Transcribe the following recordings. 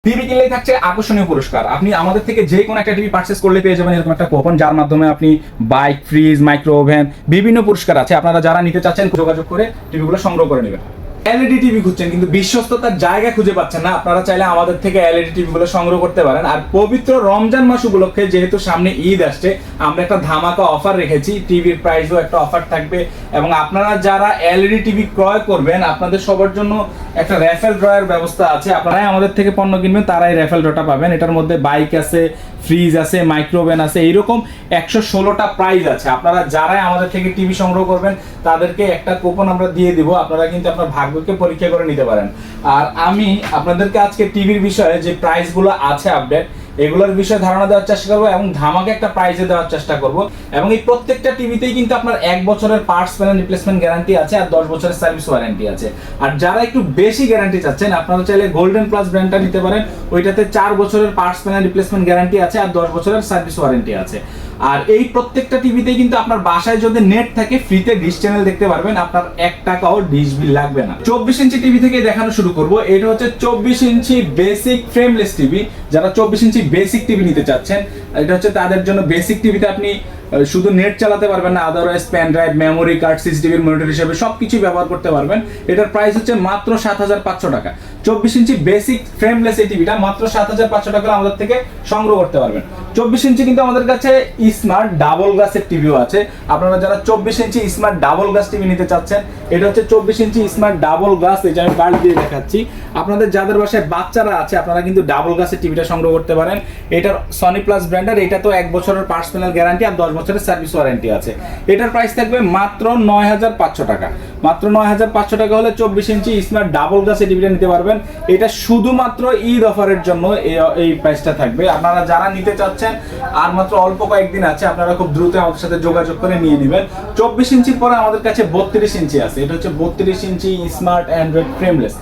TV কিনলেই থাকছে আকর্ষণীয় পুরস্কার। আপনি আমাদের থেকে যে কোনো একটা টিভি পারচেস করলে পেয়ে যাবেন এরকম একটা কুপন, যার মাধ্যমে আপনি বাইক, ফ্রিজ, মাইক্রো ওভেন, বিভিন্ন পুরস্কার আছে। আপনারা যারা নিতে চাচ্ছেন যোগাযোগ করে টিভিগুলো সংগ্রহ করে নেবেন। এলইডি টিভি খুঁজছেন কিন্তু বিশ্বস্ততার জায়গা খুঁজে পাচ্ছেন না, আপনারা চাইলে আমাদের থেকে এলইডি টিভিগুলো সংগ্রহ করতে পারেন। আর পবিত্র রমজান মাস উপলক্ষে যেহেতু সামনে ঈদ আসছে, আমরা একটা ধামাকা অফার রেখেছি। টিভির প্রাইসও একটা অফার থাকবে এবং আপনারা যারা এলইডি টিভি ক্রয় করবেন আপনাদের সবার জন্য একটা র্যাফেল ড্রয়ের ব্যবস্থা আছে। আপনারাই আমাদের থেকে পণ্য কিনবেন, তারাই র্যাফেল ড্রটা পাবেন। এটার মধ্যে বাইক আছে, ফ্রিজ আছে, মাইক্রোওভেন আছে, এইরকম 116টা প্রাইজ আছে। আপনারা যারাই আমাদের থেকে টিভি সংগ্রহ করবেন তাদেরকে একটা কুপন আমরা দিয়ে দিব, আপনারা কিন্তু আপনার ভাগ্যকে পরীক্ষা করে নিতে পারেন। আর আমি আপনাদেরকে আজকে টিভির বিষয়ে যে প্রাইসগুলো আছে আপডেট, এগুলোর বিষয়ে ধারণা দেওয়ার চেষ্টা করবো এবং ধামাকে একটা প্রাইজে দেওয়ার চেষ্টা করব। এবং এই প্রত্যেকটা টিভিতেই কিন্তু আপনার 1 বছরের পার্টস প্যানেল রিপ্লেসমেন্ট গ্যারান্টি আছে আর 10 বছরের সার্ভিস ওয়ারেন্টি আছে। আর যারা একটু বেশি গ্যারান্টি চাচ্ছেন আপনারা চাইলে গোল্ডেন প্লাস ব্র্যান্ডটা নিতে পারেন, ওইটাতে 4 বছরের পার্টস প্যানেল রিপ্লেসমেন্ট গ্যারান্টি আছে আর 10 বছরের সার্ভিস ওয়ারেন্টি আছে। আর এই প্রত্যেকটা টিভিতেই কিন্তু আপনার বাসায় যদি নেট থাকে ফ্রিতে ডিশ চ্যানেল দেখতে পারবেন, আপনার 1 টাকাও ডিশ বিল লাগবে না। 24 ইঞ্চি টিভি থেকে দেখানো শুরু করব। এটা হচ্ছে 24 ইঞ্চি বেসিক ফ্রেমলেস টিভি। যারা 24 ইঞ্চি বেসিক টিভি নিতে চাচ্ছেন, এটা হচ্ছে তাদের জন্য। বেসিক টিভিতে আপনি শুধু নেট চালাতে পারবেন না, otherwise pen drive, memory card, সিসিটিভির মনিটর হিসেবে সবকিছু ব্যবহার করতে পারবেন। এটার প্রাইস হচ্ছে মাত্র 7500 টাকা। 24 ইঞ্চি বেসিক ফ্রেমলেস এই টিভিটা মাত্র 7500 টাকা আমাদের থেকে সংগ্রহ করতে পারবেন। 24 ইঞ্চি কিন্তু আমাদের কাছে স্মার্ট ডাবল গ্লাসের টিভিও আছে। আপনারা যারা 24 ইঞ্চি স্মার্ট ডাবল গ্লাস টিভি নিতে চাচ্ছেন, এটা হচ্ছে 24 ইঞ্চি স্মার্ট ডাবল গ্লাস। এই যে আমি বাল্ব দিয়ে দেখাচ্ছি, আপনাদের যাদের বাসায় বাচ্চারা আছে আপনারা কিন্তু ডাবল গ্লাসের টিভিটা সংগ্রহ করতে পারেন। এটার সনি প্লাস ব্র্যান্ডের, এটা তো 1 বছরের পার্টস প্যানেল গ্যারান্টি আর 10 বছরের সার্ভিস ওয়ারেন্টি আছে। এটার প্রাইস থাকবে মাত্র 9500 টাকা। মাত্র 9500 টাকা হলে 24 ইঞ্চি স্মার্ট ডাবল গ্লাসের টিভিটা নিতে পারবেন। এটা শুধুমাত্র ঈদ অফারের জন্য এই প্রাইসটা থাকবে। আপনারা যারা নিতে চাচ্ছেন আর মাত্র অল্প কয়েকদিন আছে, আপনারা খুব দ্রুত আমাদের সাথে যোগাযোগ করে নিয়ে নেবেন। 24 ইঞ্চির পরে আমাদের কাছে 32 ইঞ্চি আছে। এটা হচ্ছে 32 inch smart android frameless.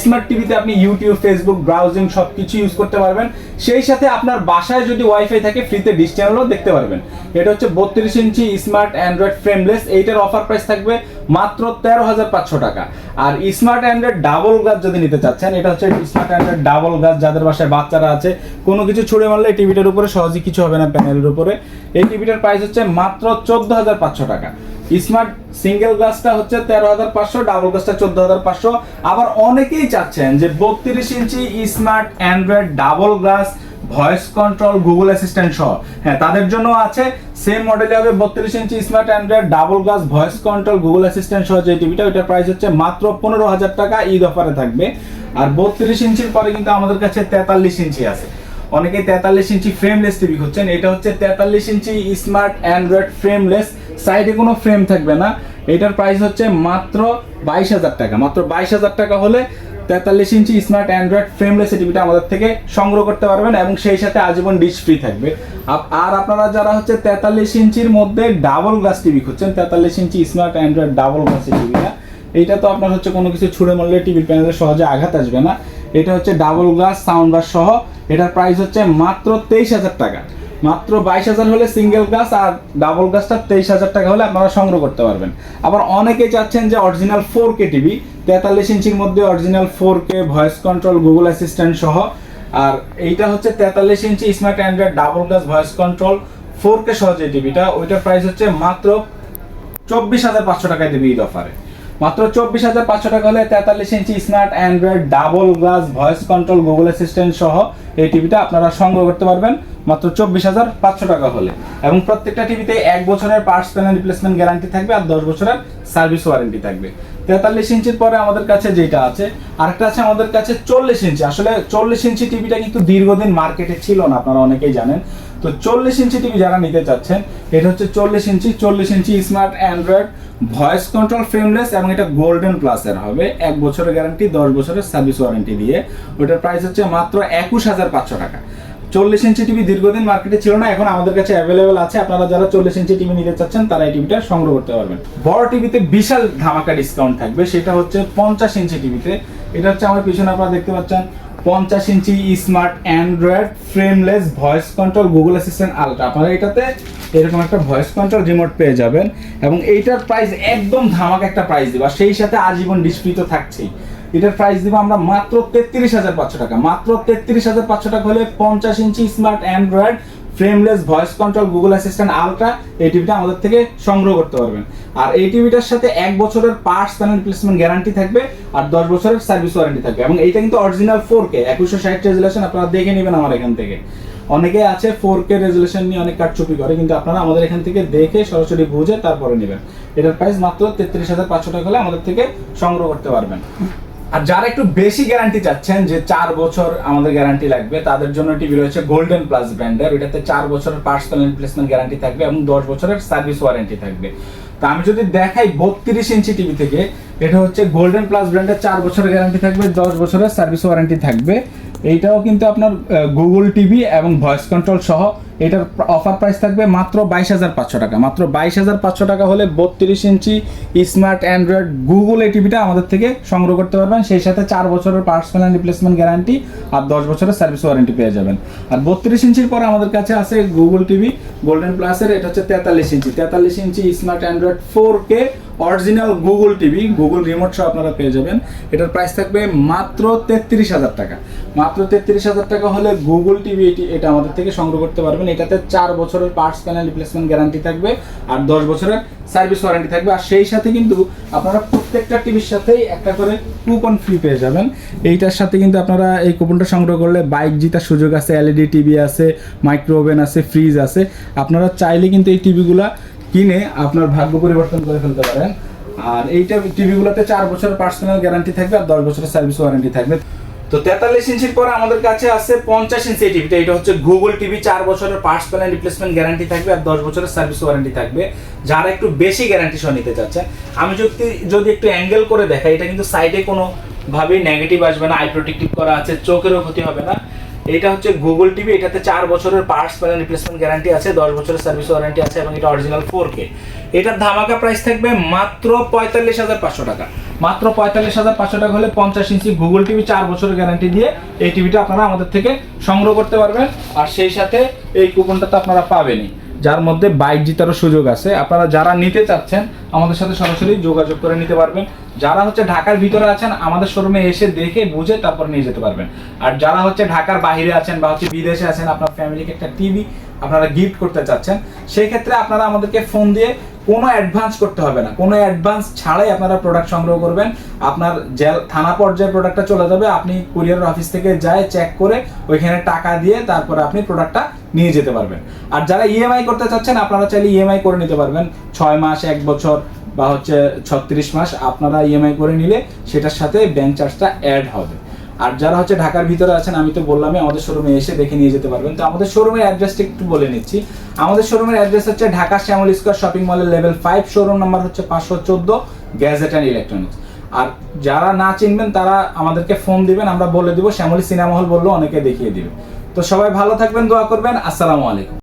Smart টিভিতে আপনি ইউটিউব, ফেসবুক ব্রাউজিং সবকিছু ইউজ করতে পারবেন। সেই সাথে আপনার বাসায় যদি ওয়াইফাই থাকে ফ্রিতে ডিশ চ্যানেলও দেখতে পারবেন। এটা হচ্ছে 32 ইঞ্চি স্মার্ট অ্যান্ড্রয়েড ফ্রেমলেস। এইটার অফার প্রাইস থাকবে মাত্র 13500 টাকা। আর স্মার্ট অ্যান্ড্রয়েড ডাবল গ্লাস যদি নিতে চাচ্ছেন, এটা হচ্ছে স্মার্ট অ্যান্ড্রয়েড ডাবল গ্লাস। যাদের বাসায় বাচ্চারা আছে, কোনো কিছু ছুঁড়ে মারলে টিভিটার উপরে সহজে কিছু হবে না, প্যানেলের উপরে। এই টিভিটার প্রাইস হচ্ছে মাত্র 14500 টাকা। স্মার্ট সিঙ্গেল গ্লাসটা হচ্ছে 13500, ডাবল গ্লাসটা 14500। আবার অনেকেই চাচ্ছেন যে 32 inch smart android double glass, voice control, Google assistant সহ, হ্যাঁ তাদের জন্য আছে। সেম মডেলে হবে 32 inch smart android double glass, voice control, Google assistant সহ যে টিভিটা, ওইটার প্রাইস হচ্ছে মাত্র 15000 টাকা। ঈদ অফারে থাকবে। আর 32 ইঞ্চির পরে কিন্তু আমাদের কাছে 43 ইঞ্চি আছে। অনেকে 43 ইঞ্চি ফ্রেমলেস টিভি খুঁজছেন। এটা হচ্ছে 43 ইঞ্চি স্মার্ট অ্যান্ড্রয়েড ফ্রেমলেস, সাইডে কোনো ফ্রেম থাকবে না। এটার প্রাইস হচ্ছে মাত্র 22000 টাকা। মাত্র 22000 টাকা হলে 43 ইঞ্চি স্মার্ট অ্যান্ড্রয়েড ফ্রেমলেস টিভিটা আমাদের থেকে সংগ্রহ করতে পারবেন এবং সেই সাথে আজীবন ডিশ ফ্রি থাকবে। আর আপনারা যারা হচ্ছে 43 ইঞ্চির মধ্যে ডাবল গ্লাস টিভি খুঁজছেন, 43 ইঞ্চি স্মার্ট অ্যান্ড্রয়েড ডাবল গ্লাসের টিভিটা, এইটা তো আপনার হচ্ছে কোনো কিছু ছুঁড়ে মারলে টিভির প্যানেলে সহজে আঘাত আসবে না। এটা হচ্ছে ডাবল গ্লাস, সাউন্ড বার সহ। এটার প্রাইস হচ্ছে মাত্র 23000 টাকা। মাত্র 22000 হলে সিঙ্গেল গ্লাস, আর ডাবল গ্লাসটা 23000 টাকা হলে আপনারা সংগ্রহ করতে পারবেন। আবার অনেকে চাচ্ছেন যে অরিজিনাল 4K টিভি, 43 ইঞ্চির মধ্যে original 4K, voice control, Google assistant সহ। আর এইটা হচ্ছে 43 inch smart android double glass, voice control, 4K সহ যে টিভিটা, ওইটার প্রাইস হচ্ছে মাত্র 24500 টাকায় দেবে ঈদ অফারে। মাত্র 24500 টাকা হলে 43 inch smart android double glass, voice control, Google assistant সহ এই টিভিটা আপনারা সংগ্রহ করতে পারবেন মাত্র 24500 টাকা হলে। এবং প্রত্যেকটা টিভিতে 1 বছরের পার্টস প্যানেল রিপ্লেসমেন্ট গ্যারান্টি থাকবে আর 10 বছরের সার্ভিস ওয়ারেন্টি থাকবে। 43 ইঞ্চির পরে আমাদের কাছে যেটা আছে, আরেকটা আছে আমাদের কাছে 40 ইঞ্চি। আসলে 40 ইঞ্চি টিভিটা কিন্তু দীর্ঘদিন মার্কেটে ছিল না, আপনারা অনেকেই জানেন। তো 40 ইঞ্চি টিভি যারা নিতে চাচ্ছেন, এটা হচ্ছে 40 inch smart android voice control frameless এবং এটা গোল্ডেন প্লাসের হবে। 1 বছরের গ্যারান্টি, 10 বছরের সার্ভিস ওয়ারেন্টি দিয়ে। ওটার প্রাইস হচ্ছে মাত্র 21500 টাকা। 40 ইঞ্চি টিভি দীর্ঘদিন মার্কেটে ছিল না, এখন আমাদের কাছে অ্যাভেলেবেল আছে। আপনারা যারা 40 ইঞ্চি টিভি নিতে চাচ্ছেন তারা এই টিভিটা সংগ্রহ করতে পারবেন। বড় টিভিতে বিশাল ধামাকা ডিসকাউন্ট থাকবে, সেটা হচ্ছে 50 ইঞ্চি টিভিতে। এটা হচ্ছে আমার পিছনে আপনারা দেখতে পাচ্ছেন 50 inch smart android frameless, voice control, Google assistant ultra. আপনারা এটাতে এরকম একটা ভয়েস কন্ট্রোল রিমোট পেয়ে যাবেন এবং এইটার প্রাইস একদম ধামাকা একটা প্রাইস দেবা, সেই সাথে আজীবন ডিসপ্লে তো থাকছেই। এটার প্রাইস দিব আমরা মাত্র 33,500 টাকা। মাত্র 33,500 টাকা হলে 50 inch smart android frameless voice control Google assistant ultra এই টিভিটা আমাদের থেকে সংগ্রহ করতে পারবেন। আর এই টিভিটার সাথে 1 বছরের পার্টস প্যানেল রিপ্লেসমেন্ট গ্যারান্টি থাকবে আর 10 বছরের সার্ভিস ওয়ারেন্টি থাকবে। এবং এইটা কিন্তু অরিজিনাল 4K 2160 রেজুলেশন, আপনারা দেখে নেবেন আমার এখান থেকে। অনেকে আছে 4K রেজুলেশন নিয়ে অনেক কারচুপি করে, কিন্তু আপনারা আমাদের এখান থেকে দেখে সরাসরি বুঝে তারপরে নেবেন। এটার প্রাইস মাত্র 33,500 টাকা হলে আমাদের থেকে সংগ্রহ করতে পারবেন। আর যারা একটু বেশি গ্যারান্টি চাচ্ছেন, যে 4 বছর আমাদের গ্যারান্টি লাগবে, তাদের জন্য টিভি রয়েছে গোল্ডেন প্লাস ব্র্যান্ডের। এটাতে 4 বছরের পার্টস প্যানেল রিপ্লেসমেন্ট গ্যারান্টি থাকবে এবং 10 বছরের সার্ভিস ওয়ারেন্টি থাকবে। তা আমি যদি দেখাই 32 ইঞ্চি টিভি থেকে, এটা হচ্ছে গোল্ডেন প্লাস ব্র্যান্ডের 4 বছরের গ্যারান্টি থাকবে, 10 বছরের সার্ভিস ওয়ারেন্টি থাকবে। এইটাও কিন্তু আপনার গুগল টিভি এবং ভয়েস কন্ট্রোল সহ। এটার অফার প্রাইস থাকবে মাত্র 22,500 টাকা। মাত্র 22,500 টাকা হলে 32 ইঞ্চি স্মার্ট অ্যান্ড্রয়েড গুগল এই টিভিটা আমাদের থেকে সংগ্রহ করতে পারবেন। সেই সাথে 4 বছরের পার্টস প্যানেল রিপ্লেসমেন্ট গ্যারান্টি আর 10 বছরের সার্ভিস ওয়ারেন্টি পেয়ে যাবেন। আর 32 ইঞ্চির পরে আমাদের কাছে আছে গুগল টিভি গোল্ডেন প্লাসের, এটা হচ্ছে 43 inch smart android 4K original Google TV, Google remote সহ আপনারা পেয়ে যাবেন। এটার প্রাইস থাকবে মাত্র 33,000 টাকা। মাত্র 33,000 টাকা হলে গুগল টিভি এটা আমাদের থেকে সংগ্রহ করতে পারবেন। এটাতে 4 বছরের পার্টস প্যানেল রিপ্লেসমেন্ট গ্যারান্টি থাকবে আর 10 বছরের সার্ভিস ওয়ারেন্টি থাকবে। আর সেই সাথে কিন্তু আপনারা প্রত্যেকটা টিভির সাথেই একটা করে কুপন ফ্রি পেয়ে যাবেন। এইটার সাথে কিন্তু আপনারা এই কুপনটা সংগ্রহ করলে বাইক জেতার সুযোগ আছে, এলইডি টিভি আছে, মাইক্রো ওভেন আছে, ফ্রিজ আছে। আপনারা চাইলে কিন্তু এই টিভিগুলা কিনে আপনার ভাগ্য পরিবর্তন করে ফেলতে পারেন। আর এইটা টিভিগুলোতে 4 বছরের পার্সোনাল গ্যারান্টি থাকবে আর 10 বছরের সার্ভিস ওয়ারেন্টি থাকবে। তো 43 ইঞ্চির পরে আমাদের কাছে আছে 50 ইঞ্চি টিভিটা। এটা হচ্ছে গুগল টিভি, 4 বছরের পার্টস প্যানেল রিপ্লেসমেন্ট গ্যারান্টি থাকবে আর 10 বছরের সার্ভিস ওয়ারেন্টি থাকবে। যারা একটু বেশি গ্যারান্টি সহ নিতে চাচ্ছেন, আমি যদি একটু অ্যাঙ্গেল করে দেখাই, এটা কিন্তু সাইডে কোনো ভাবেই নেগেটিভ আসবে না, আই প্রোটেক্টিভ করা আছে, চোখেরও ক্ষতি হবে না। এটা হচ্ছে গুগল টিভি, এটাতে 4 বছরের পার্টস প্যানেল রিপ্লেসমেন্ট গ্যারান্টি আছে, 10 বছরের সার্ভিস ওয়ারেন্টি আছে এবং এটা অরিজিনাল 4K। এটার ধামাকা প্রাইস থাকবে মাত্র 45,500 টাকা। মাত্র 45,500 টাকা হলে 50 ইঞ্চি গুগল টিভি 4 বছরের গ্যারান্টি দিয়ে এই টিভিটা আপনারা আমাদের থেকে সংগ্রহ করতে পারবেন। আর সেই সাথে এই কুপনটা তো আপনারা পাবেনই, যার মধ্যে বাইক জেতারও সুযোগ আছে। আপনারা যারা নিতে চাচ্ছেন আমাদের সাথে সরাসরি যোগাযোগ করে নিতে পারবেন। যারা হচ্ছে ঢাকার ভিতরে আছেন আমাদের শোরুমে এসে দেখে বুঝে তারপর নিয়ে যেতে পারবেন। আর যারা হচ্ছে ঢাকার বাইরে আছেন বা হচ্ছে বিদেশে আছেন, আপনার ফ্যামিলিকে একটা টিভি আপনারা গিফট করতে চাচ্ছেন, সেই ক্ষেত্রে আপনারা আমাদেরকে ফোন দিয়ে কোনো অ্যাডভান্স করতে হবে না, কোনো অ্যাডভান্স ছাড়াই আপনারা প্রোডাক্ট সংগ্রহ করবেন। আপনার থানা পর্যায়ে প্রোডাক্টটা চলে যাবে, আপনি কুরিয়ার অফিস থেকে যায় চেক করে ওইখানে টাকা দিয়ে তারপরে আপনি প্রোডাক্টটা নিয়ে যেতে পারবেন। আর যারা ইএমআই করতে চাচ্ছেন আপনারা চাইলে ইএমআই করে নিতে পারবেন, 6 মাস, 1 বছর বা হচ্ছে 36 মাস আপনারা ইএমআই করে নিলে সেটার সাথে ব্যাংক চার্জটা অ্যাড হবে। আর যারা হচ্ছে ঢাকার ভিতরে আছেন, আমি তো বললামই আমাদের শোরুমে এসে দেখে নিয়ে যেতে পারবেন। তো আমাদের শোরুমের অ্যাড্রেসটা একটু বলে নিচ্ছি। আমাদের শোরুমের অ্যাড্রেস হচ্ছে ঢাকা শ্যামল স্কয়ার শপিং মলের লেভেল 5, শোরুম নাম্বার হচ্ছে 514, গ্যাজেট অ্যান্ড ইলেকট্রনিক্স। আর যারা না চিনবেন তারা আমাদেরকে ফোন দিবেন, আমরা বলে দিব শ্যামলী সিনেমা হল বললেও অনেকে দেখিয়ে দিবে। তো সবাই ভালো থাকবেন, দোয়া করবেন। আসসালামু আলাইকুম।